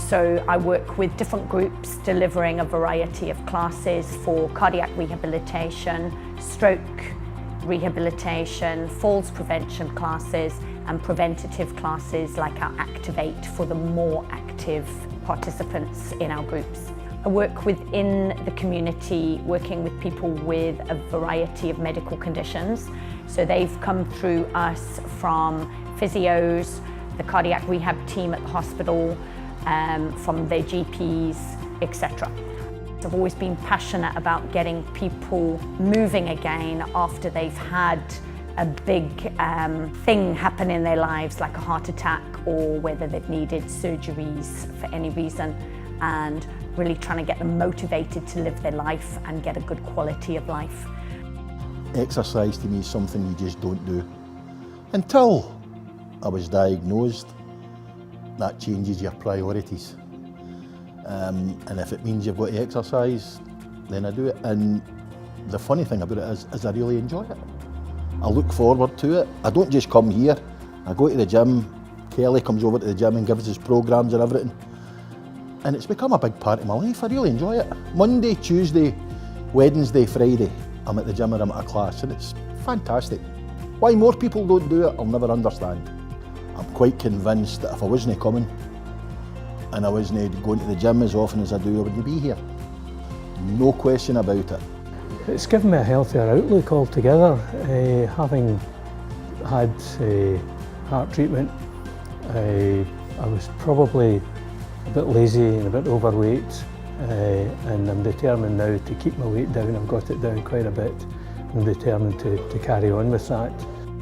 So I work with different groups delivering a variety of classes for cardiac rehabilitation, stroke rehabilitation, falls prevention classes and preventative classes like our Activate for the more active participants in our groups. I work within the community working with people with a variety of medical conditions. So they've come through us from physios, the cardiac rehab team at the hospital, from their GPs, etc. I've always been passionate about getting people moving again after they've had a big thing happen in their lives, like a heart attack, or whether they've needed surgeries for any reason, and really trying to get them motivated to live their life and get a good quality of life. Exercise to me is something you just don't do. Until I was diagnosed, that changes your priorities. And if it means you've got to exercise, then I do it. And the funny thing about it is I really enjoy it. I look forward to it. I don't just come here. I go to the gym. Kelly comes over to the gym and gives us programs and everything. And it's become a big part of my life. I really enjoy it. Monday, Tuesday, Wednesday, Friday, I'm at the gym or I'm at a class, and it's fantastic. Why more people don't do it, I'll never understand. I'm quite convinced that if I wasn't coming and I wasn't going to the gym as often as I do, I wouldn't be here. No question about it. It's given me a healthier outlook altogether. Having had heart treatment, I was probably a bit lazy and a bit overweight, and I'm determined now to keep my weight down. I've got it down quite a bit. I'm determined to carry on with that.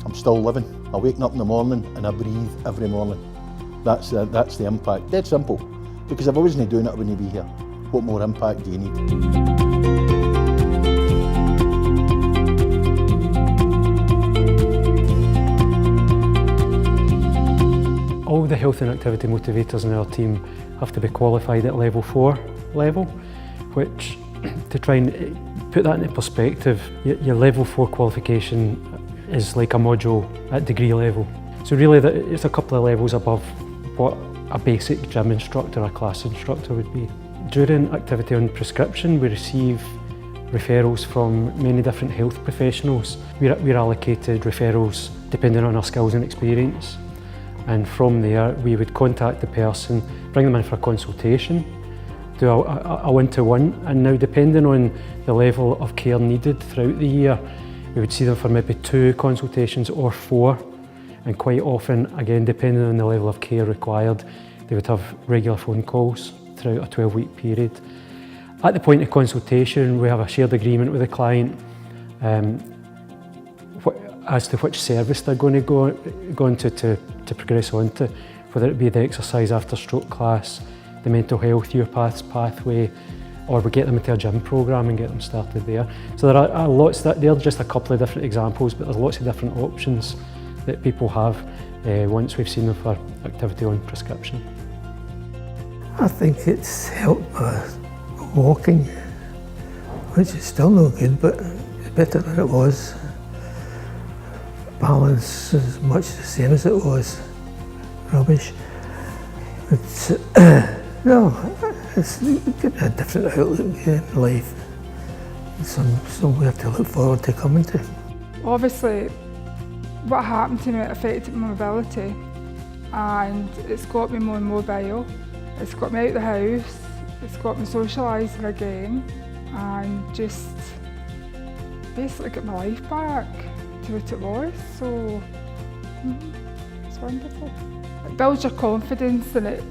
I'm still living. I wake up in the morning and I breathe every morning. That's the impact. Dead simple. Because if I wasn't doing it, I wouldn't be here. What more impact do you need? All the health and activity motivators in our team have to be qualified at level 4 level, which, to try and put that into perspective, your level 4 qualification is like a module at degree level. So really it's a couple of levels above what a basic gym instructor or class instructor would be. During activity on prescription, we receive referrals from many different health professionals. We're allocated referrals depending on our skills and experience. And from there, we would contact the person, bring them in for a consultation, do a one-to-one, and now depending on the level of care needed throughout the year, we would see them for maybe 2 consultations or 4, and quite often, again, depending on the level of care required, they would have regular phone calls throughout a 12-week period. At the point of consultation, we have a shared agreement with the client as to which service they're going to go on to progress on to, whether it be the exercise after stroke class, the mental health Youpaths pathway, or we get them into a gym programme and get them started there. So there are lots, they're just a couple of different examples, but there's lots of different options that people have once we've seen them for activity on prescription. I think it's helped my walking, which is still no good, but it's better than it was. Balance is much the same as it was. Rubbish. It's, no, it's getting a different outlook in life. Somewhere to look forward to coming to. Obviously, what happened to me affected my mobility, and it's got me more mobile. It's got me out of the house, it's got me socialising again, and just basically get my life back to what it was, so it's wonderful. It builds your confidence and it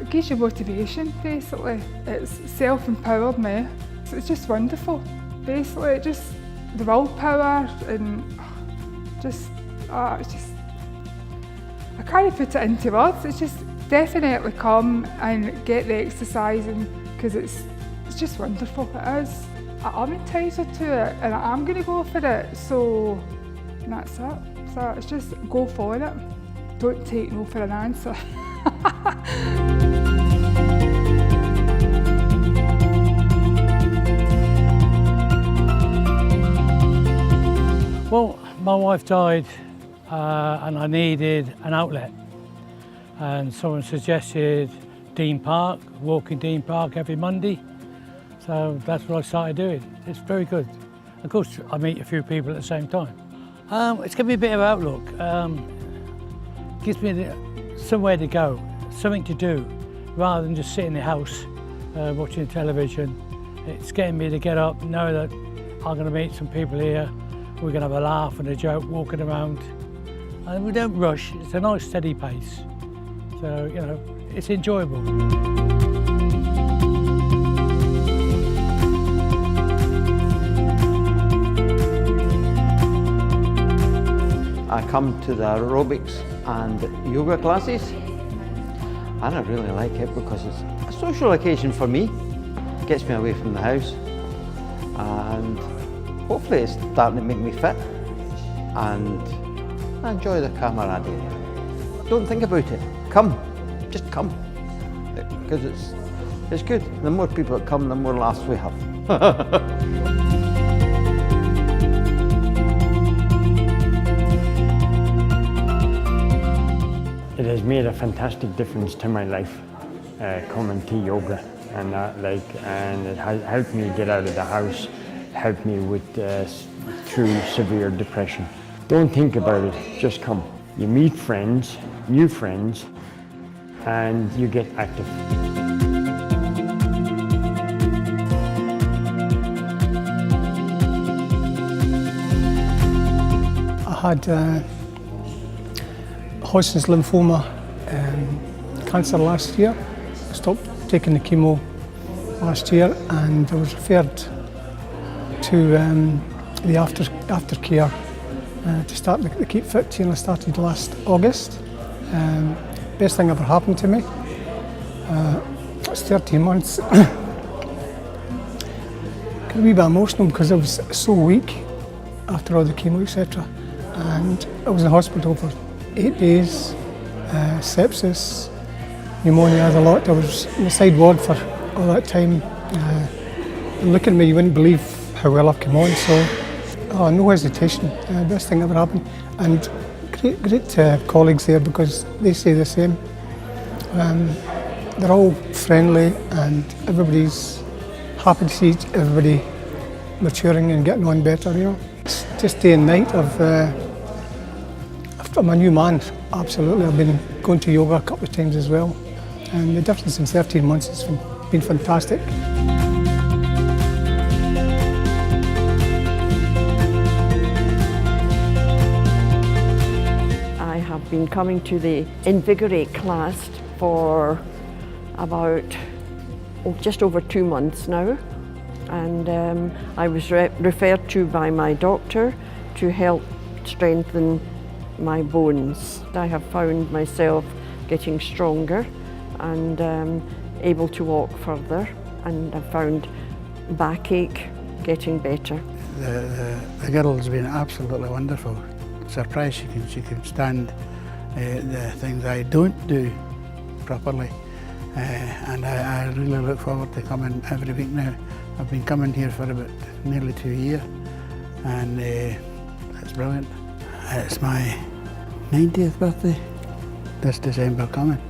gives you motivation, basically. It's self-empowered me. It's just wonderful, basically. It just, the willpower and it's just, I can't put it into words. It's just definitely come and get the exercising because it's It's just wonderful, it is. I'm entitled to it and I'm going to go for it, so that's it. So it's just go for it. Don't take no for an answer. Well, my wife died and I needed an outlet, and someone suggested Dean Park, walking Dean Park every Monday. So that's what I started doing. It's very good. Of course, I meet a few people at the same time. It's given me a bit of outlook. Gives me somewhere to go, something to do, rather than just sit in the house watching television. It's getting me to get up, know that I'm going to meet some people here. We're going to have a laugh and a joke walking around. And we don't rush. It's a nice steady pace. So, you know, it's enjoyable. I come to the aerobics and yoga classes, and I really like it because it's a social occasion for me. It gets me away from the house, and hopefully it's starting to make me fit, and I enjoy the camaraderie. Don't think about it. Come, just come, because it's good. The more people that come, the more laughs we have. It has made a fantastic difference to my life, coming to yoga and and it has helped me get out of the house, helped me with through severe depression. Don't think about it, just come. You meet friends, new friends, and you get active. I had Hodgkin's lymphoma cancer last year. I stopped taking the chemo last year and I was referred to the aftercare to start the Keep Fit chain. I started last August. Best thing ever happened to me. It's 13 months. Got a wee bit emotional because I was so weak after all the chemo, etc. And I was in hospital for 8 days, sepsis, pneumonia, the lot. I was in the side ward for all that time. And look at me, you wouldn't believe how well I've come on. So, no hesitation. Best thing ever happened. And great colleagues there because they say the same. They're all friendly and everybody's happy to see everybody maturing and getting on better. You know, it's just day and night. I'm a new man, absolutely. I've been going to yoga a couple of times as well. And the difference in 13 months has been fantastic. I have been coming to the Invigorate class for about just over 2 months now. And I was referred to by my doctor to help strengthen my bones. I have found myself getting stronger and able to walk further, and I've found backache getting better. The girl's been absolutely wonderful. Surprised she can stand the things I don't do properly, and I really look forward to coming every week now. I've been coming here for about nearly 2 years, and it's brilliant. It's my 90th birthday this December coming,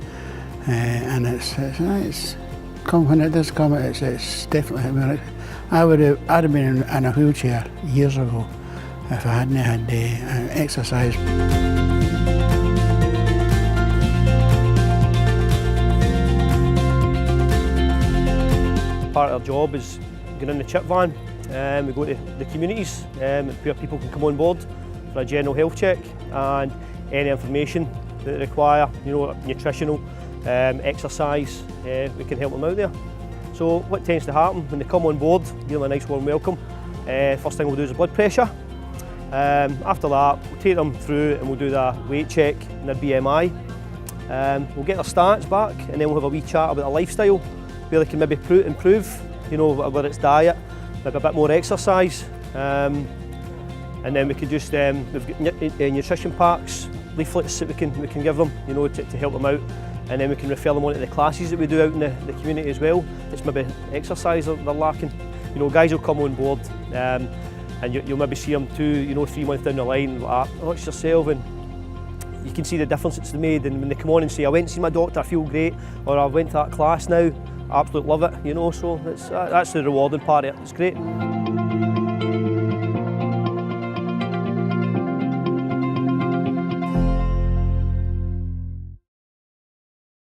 and it's when it does come, it's definitely. I'd have been in a wheelchair years ago if I hadn't had exercise. Part of our job is going in the chip van. We go to the communities where people can come on board for a general health check and any information that they require, nutritional, exercise, we can help them out there. So what tends to happen when they come on board, give them a nice warm welcome. First thing we'll do is blood pressure. After that, we'll take them through and we'll do the weight check and their BMI. We'll get their stats back and then we'll have a wee chat about their lifestyle, where they can maybe improve you know, whether it's diet, maybe a bit more exercise, and then we can just, we've got nutrition packs, leaflets that we can give them, you know, to help them out, and then we can refer them on to the classes that we do out in the community as well. It's maybe exercise they're lacking. You know, guys will come on board, and you'll maybe see them 2, you know, 3 months down the line, like, watch yourself, and you can see the difference it's made. And when they come on and say, I went to see my doctor, I feel great, or I went to that class now, I absolutely love it, you know, so that's the rewarding part of it, it's great.